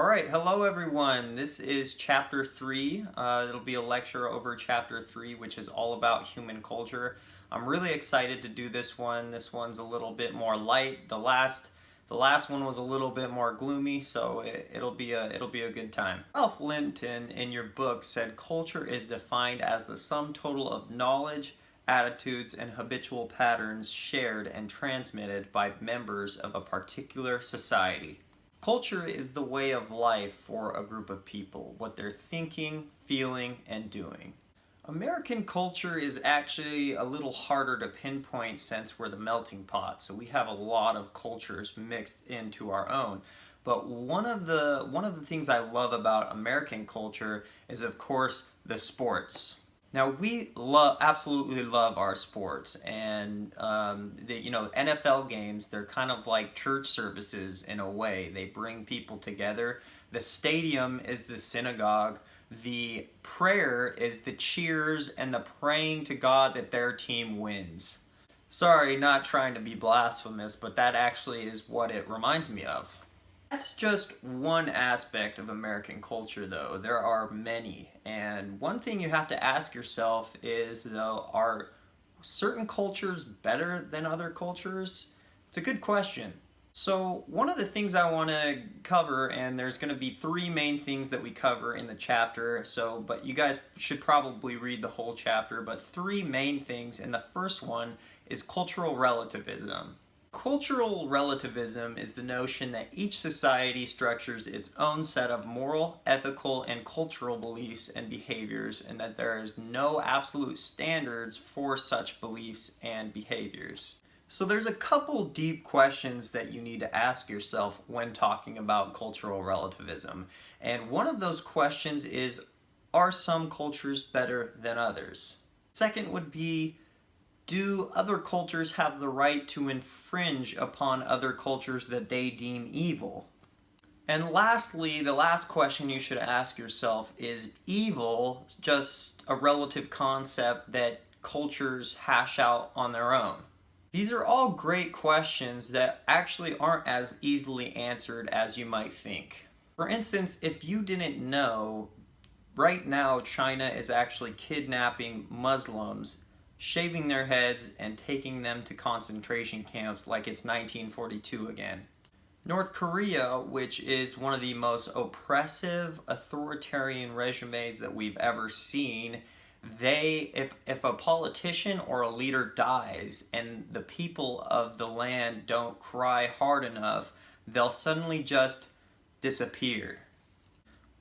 All right, hello everyone. This is chapter 3. It'll be a lecture over chapter 3, which is all about human culture. I'm really excited to do this one. This one's a little bit more light. The last one was a little bit more gloomy, so it'll be a good time. Ralph Linton in your book said culture is defined as the sum total of knowledge, attitudes, and habitual patterns shared and transmitted by members of a particular society. Culture is the way of life for a group of people, what they're thinking, feeling, and doing. American culture is actually a little harder to pinpoint since we're the melting pot, so we have a lot of cultures mixed into our own. But one of the things I love about American culture is, of course, the sports. Now absolutely love our sports, and NFL games. They're kind of like church services in a way. They bring people together. The stadium is the synagogue. The prayer is the cheers and the praying to God that their team wins. Sorry, not trying to be blasphemous, but that actually is what it reminds me of. That's just one aspect of American culture, though. There are many. And one thing you have to ask yourself is, though, are certain cultures better than other cultures? It's a good question. So, one of the things I want to cover, and there's going to be three main things that we cover in the chapter, but you guys should probably read the whole chapter, but three main things, and the first one is cultural relativism. Cultural relativism is the notion that each society structures its own set of moral, ethical, and cultural beliefs and behaviors, and that there is no absolute standards for such beliefs and behaviors. So there's a couple deep questions that you need to ask yourself when talking about cultural relativism. And one of those questions is, are some cultures better than others? Second would be, do other cultures have the right to infringe upon other cultures that they deem evil? And lastly, the last question you should ask yourself is evil just a relative concept that cultures hash out on their own? These are all great questions that actually aren't as easily answered as you might think. For instance, if you didn't know, right now China is actually kidnapping Muslims, shaving their heads, and taking them to concentration camps like it's 1942 again. North Korea, which is one of the most oppressive, authoritarian regimes that we've ever seen, if a politician or a leader dies and the people of the land don't cry hard enough, they'll suddenly just disappear.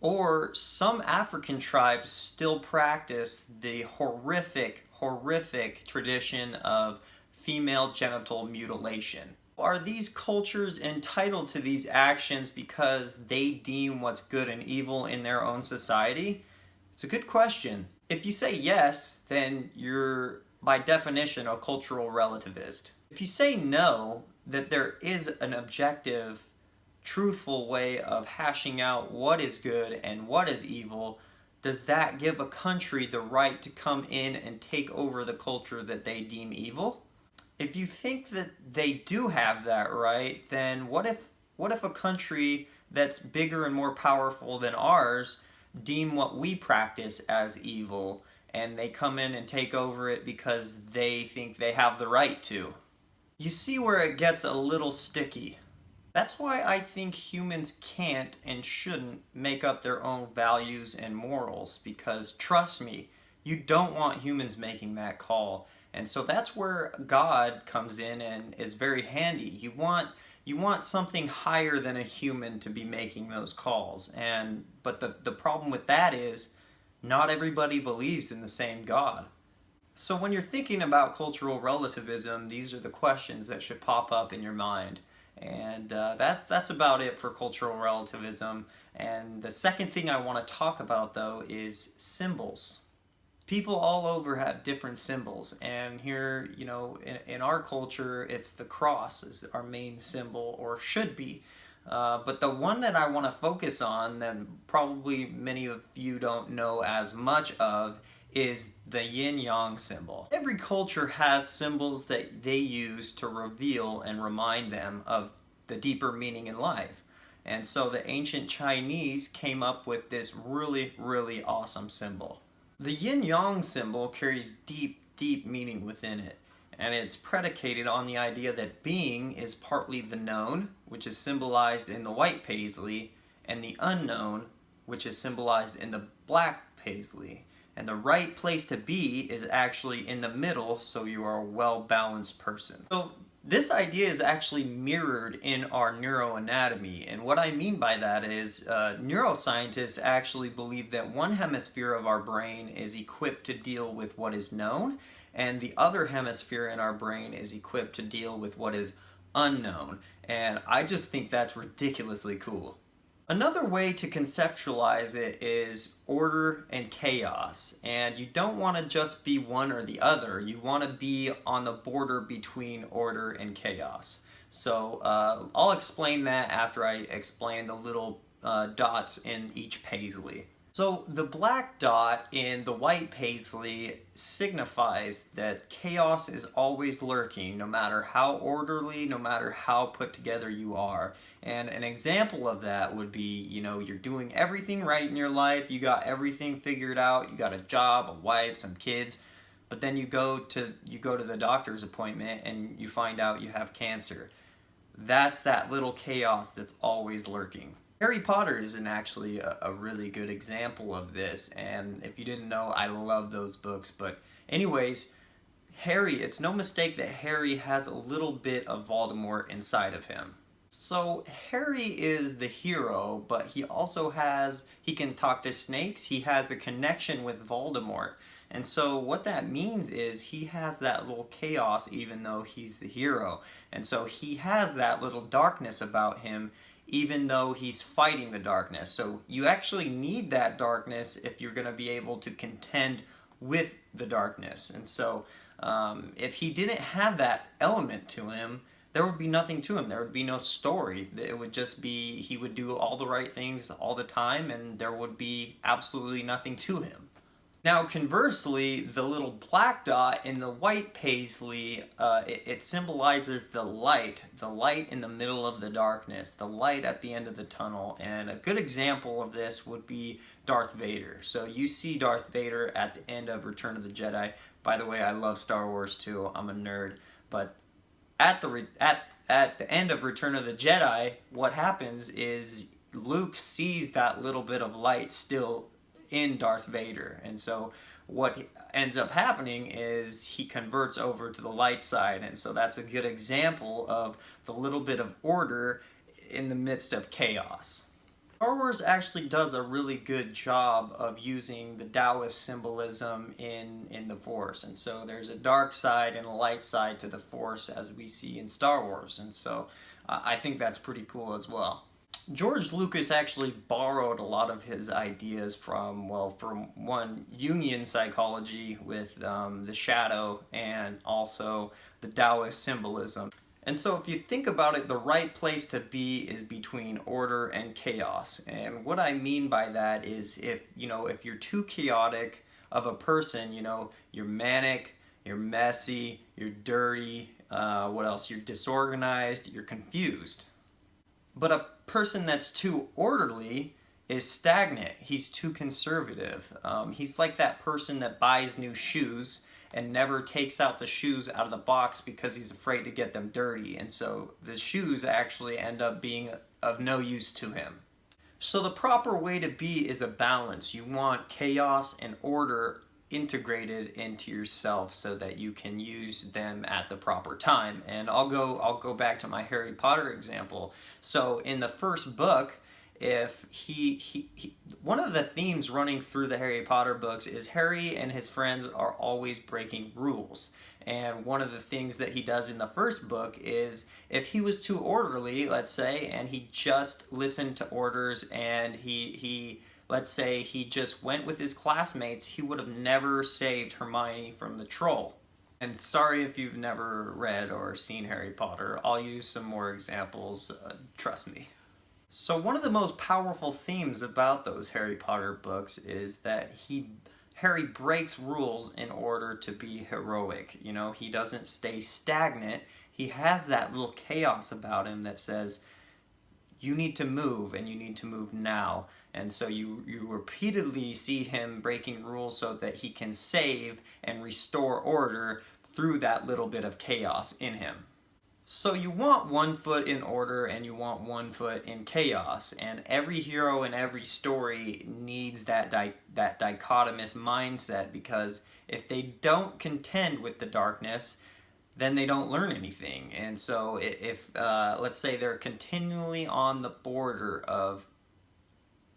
Or some African tribes still practice the horrific tradition of female genital mutilation. Are these cultures entitled to these actions because they deem what's good and evil in their own society? It's a good question. If you say yes, then you're, by definition, a cultural relativist. If you say no, that there is an objective, truthful way of hashing out what is good and what is evil, does that give a country the right to come in and take over the culture that they deem evil? If you think that they do have that right, then what if a country that's bigger and more powerful than ours deem what we practice as evil, and they come in and take over it because they think they have the right to? You see where it gets a little sticky. That's why I think humans can't and shouldn't make up their own values and morals, because trust me, you don't want humans making that call. And so that's where God comes in and is very handy. You want something higher than a human to be making those calls. But the problem with that is not everybody believes in the same God. So when you're thinking about cultural relativism, these are the questions that should pop up in your mind. And that's about it for cultural relativism. And the second thing I want to talk about, though, is symbols. People all over have different symbols, and here, in our culture, it's the cross is our main symbol, or should be. But the one that I want to focus on, that probably many of you don't know as much of, is the yin-yang symbol. Every culture has symbols that they use to reveal and remind them of the deeper meaning in life. And so the ancient Chinese came up with this really, really awesome symbol. The yin-yang symbol carries deep, deep meaning within it. And it's predicated on the idea that being is partly the known, which is symbolized in the white paisley, and the unknown, which is symbolized in the black paisley. And the right place to be is actually in the middle, so you are a well-balanced person. So this idea is actually mirrored in our neuroanatomy, and what I mean by that is neuroscientists actually believe that one hemisphere of our brain is equipped to deal with what is known, and the other hemisphere in our brain is equipped to deal with what is unknown. And I just think that's ridiculously cool. Another way to conceptualize it is order and chaos, and you don't want to just be one or the other. You want to be on the border between order and chaos. So I'll explain that after I explain the little dots in each paisley. So the black dot in the white paisley signifies that chaos is always lurking, no matter how orderly, no matter how put together you are. And an example of that would be, you're doing everything right in your life, you got everything figured out, you got a job, a wife, some kids, but then you go to the doctor's appointment and you find out you have cancer. That's that little chaos that's always lurking. Harry Potter is actually a really good example of this, and if you didn't know, I love those books. But anyways, Harry, it's no mistake that Harry has a little bit of Voldemort inside of him. So Harry is the hero, but he can talk to snakes, he has a connection with Voldemort. And so what that means is he has that little chaos even though he's the hero. And so he has that little darkness about him even though he's fighting the darkness. So you actually need that darkness if you're going to be able to contend with the darkness. And so if he didn't have that element to him, there would be nothing to him. There would be no story. It would just be he would do all the right things all the time, and there would be absolutely nothing to him. Now, conversely, the little black dot in the white paisley, it symbolizes the light in the middle of the darkness, the light at the end of the tunnel. And a good example of this would be Darth Vader. So you see Darth Vader at the end of Return of the Jedi. By the way, I love Star Wars too. I'm a nerd. But at the end of Return of the Jedi, what happens is Luke sees that little bit of light still in Darth Vader, and so what ends up happening is he converts over to the light side, and so that's a good example of the little bit of order in the midst of chaos. Star Wars actually does a really good job of using the Taoist symbolism in the Force, and so there's a dark side and a light side to the Force as we see in Star Wars, and so I think that's pretty cool as well. George Lucas actually borrowed a lot of his ideas from one, Jungian psychology with the shadow, and also the Taoist symbolism. And so if you think about it, the right place to be is between order and chaos. And what I mean by that is if you're too chaotic of a person, you're manic, you're messy, you're dirty, what else? You're disorganized, you're confused. But a person that's too orderly is stagnant. He's too conservative. He's like that person that buys new shoes and never takes out the shoes out of the box because he's afraid to get them dirty. And so the shoes actually end up being of no use to him. So the proper way to be is a balance. You want chaos and order integrated into yourself so that you can use them at the proper time. And I'll go back to my Harry Potter example. So in the first book, if one of the themes running through the Harry Potter books is Harry and his friends are always breaking rules. And one of the things that he does in the first book is if he was too orderly, let's say, and he just listened to orders and let's say he just went with his classmates, he would have never saved Hermione from the troll. And sorry if you've never read or seen Harry Potter, I'll use some more examples, trust me. So one of the most powerful themes about those Harry Potter books is that Harry breaks rules in order to be heroic. He doesn't stay stagnant. He has that little chaos about him that says, you need to move and you need to move now. And so you repeatedly see him breaking rules so that he can save and restore order through that little bit of chaos in him. So you want one foot in order and you want one foot in chaos, and every hero in every story needs that dichotomous mindset, because if they don't contend with the darkness, then they don't learn anything. And so if let's say they're continually on the border of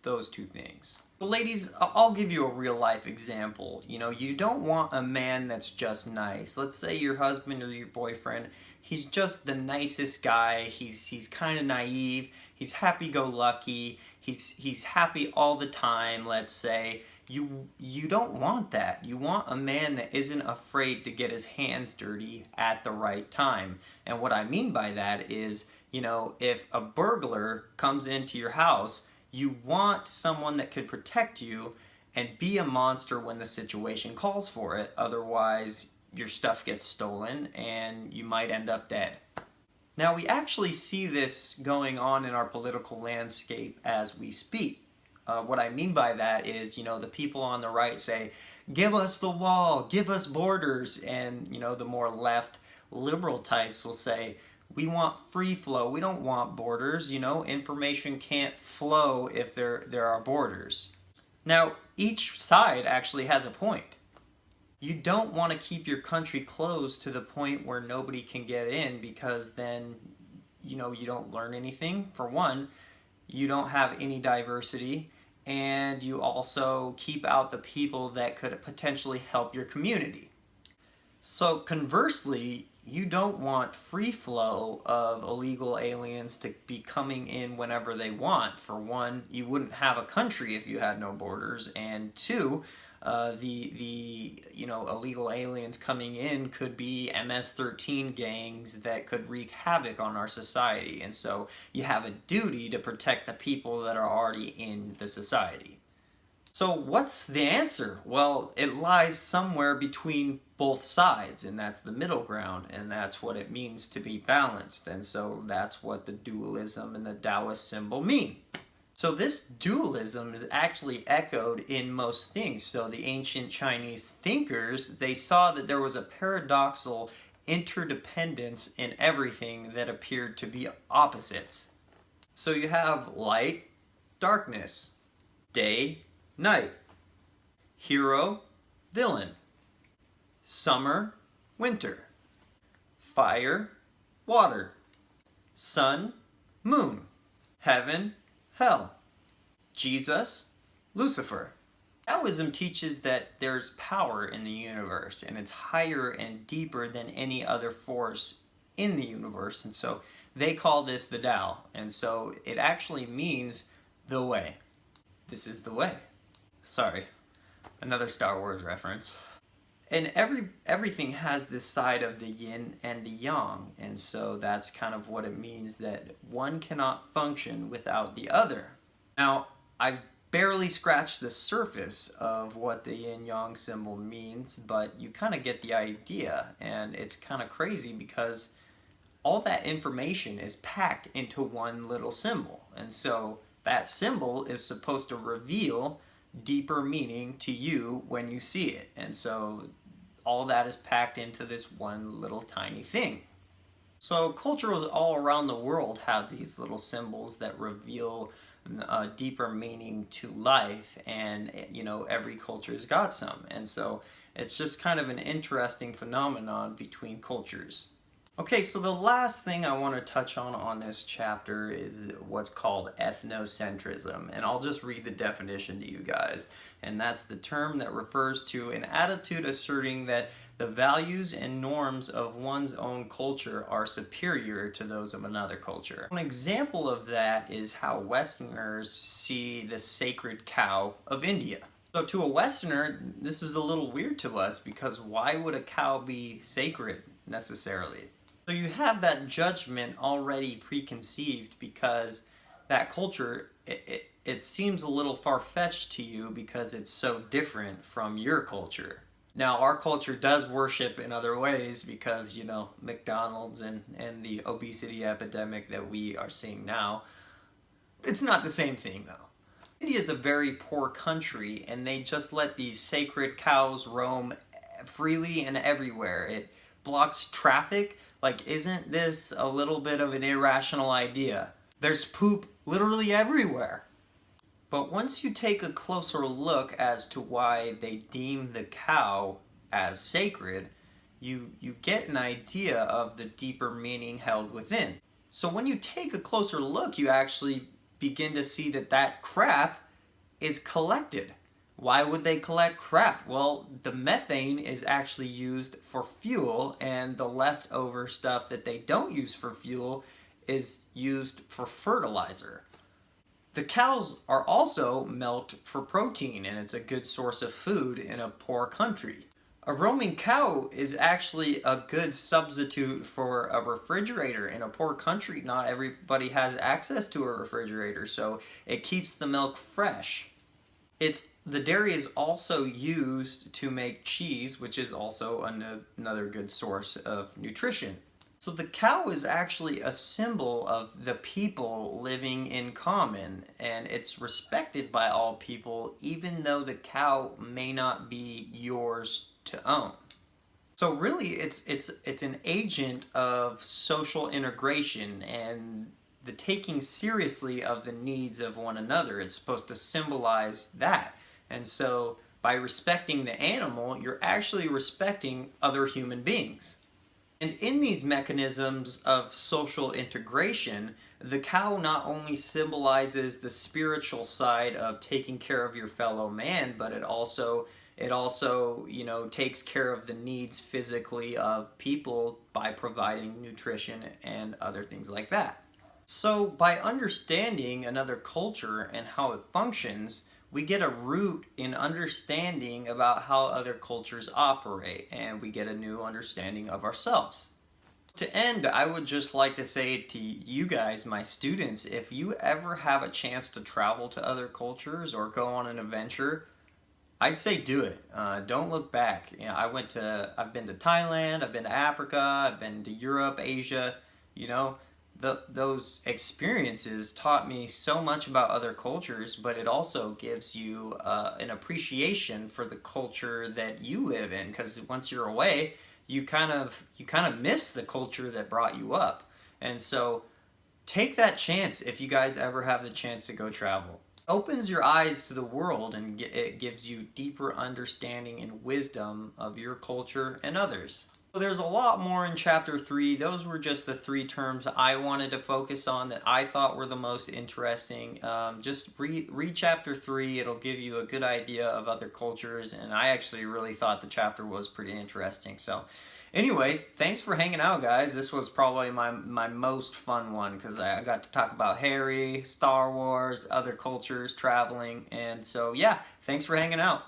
those two things. So ladies, I'll give you a real life example. You know, you don't want a man that's just nice. Let's say your husband or your boyfriend, he's just the nicest guy. He's kind of naive. He's happy-go-lucky. He's happy all the time, let's say. You don't want that. You want a man that isn't afraid to get his hands dirty at the right time. And what I mean by that is, you know, if a burglar comes into your house, you want someone that could protect you and be a monster when the situation calls for it. Otherwise, your stuff gets stolen and you might end up dead. Now, we actually see this going on in our political landscape as we speak. What I mean by that is, you know, the people on the right say, give us the wall, give us borders. And, you know, the more left liberal types will say, we want free flow. We don't want borders. You know, information can't flow if there are borders. Now, each side actually has a point. You don't want to keep your country closed to the point where nobody can get in, because then, you know, you don't learn anything. For one, you don't have any diversity, and you also keep out the people that could potentially help your community. So conversely, you don't want free flow of illegal aliens to be coming in whenever they want. For one, you wouldn't have a country if you had no borders, and two, the you know, illegal aliens coming in could be MS-13 gangs that could wreak havoc on our society. And so you have a duty to protect the people that are already in the society. So what's the answer? Well, it lies somewhere between both sides, and that's the middle ground, and that's what it means to be balanced. And so that's what the dualism and the Taoist symbol mean. So this dualism is actually echoed in most things. So the ancient Chinese thinkers, they saw that there was a paradoxical interdependence in everything that appeared to be opposites. So you have light, darkness, day, night, hero, villain, summer, winter, fire, water, sun, moon, heaven, hell, Jesus, Lucifer. Taoism teaches that there's power in the universe, and it's higher and deeper than any other force in the universe, and so they call this the Tao, and so it actually means the way. This is the way. Sorry, another Star Wars reference. And everything has this side of the yin and the yang, and so that's kind of what it means, that one cannot function without the other. Now, I've barely scratched the surface of what the yin-yang symbol means, but you kind of get the idea, and it's kind of crazy because all that information is packed into one little symbol, and so that symbol is supposed to reveal deeper meaning to you when you see it, and so all that is packed into this one little tiny thing. So cultures all around the world have these little symbols that reveal a deeper meaning to life, and you know, every culture's got some, and so it's just kind of an interesting phenomenon between cultures. Okay, so the last thing I want to touch on this chapter is what's called ethnocentrism, and I'll just read the definition to you guys. And that's the term that refers to an attitude asserting that the values and norms of one's own culture are superior to those of another culture. An example of that is how Westerners see the sacred cow of India. So to a Westerner, this is a little weird to us, because why would a cow be sacred necessarily? So you have that judgment already preconceived, because that culture, it seems a little far-fetched to you because it's so different from your culture. Now, our culture does worship in other ways because, you know, McDonald's and the obesity epidemic that we are seeing now. It's not the same thing though. India is a very poor country and they just let these sacred cows roam freely and everywhere. It blocks traffic. Like, isn't this a little bit of an irrational idea? There's poop literally everywhere. But once you take a closer look as to why they deem the cow as sacred, you get an idea of the deeper meaning held within. So when you take a closer look, you actually begin to see that that crap is collected. Why would they collect crap? Well, the methane is actually used for fuel, and the leftover stuff that they don't use for fuel is used for fertilizer. The cows are also milked for protein, and it's a good source of food in a poor country. A roaming cow is actually a good substitute for a refrigerator. In a poor country, not everybody has access to a refrigerator, so it keeps the milk fresh. The dairy is also used to make cheese, which is also another good source of nutrition. So the cow is actually a symbol of the people living in common, and it's respected by all people, even though the cow may not be yours to own. So really, it's an agent of social integration and the taking seriously of the needs of one another. It's supposed to symbolize that. And so by respecting the animal, you're actually respecting other human beings. And in these mechanisms of social integration, the cow not only symbolizes the spiritual side of taking care of your fellow man, but it also takes care of the needs physically of people by providing nutrition and other things like that. So by understanding another culture and how it functions, we get a root in understanding about how other cultures operate, and we get a new understanding of ourselves. To end, I would just like to say to you guys, my students, if you ever have a chance to travel to other cultures or go on an adventure, I'd say do it. Don't look back. I've been to Thailand, I've been to Africa, I've been to Europe, Asia. Those experiences taught me so much about other cultures, but it also gives you an appreciation for the culture that you live in. Because once you're away, you kind of miss the culture that brought you up. And so, take that chance if you guys ever have the chance to go travel. Opens your eyes to the world, and it gives you deeper understanding and wisdom of your culture and others. So there's a lot more in chapter 3. Those were just the 3 terms I wanted to focus on that I thought were the most interesting. Just read chapter 3. It'll give you a good idea of other cultures, and I actually really thought the chapter was pretty interesting. So anyways, thanks for hanging out, guys. This was probably my most fun one because I got to talk about Harry, Star Wars, other cultures, traveling, and so yeah, thanks for hanging out.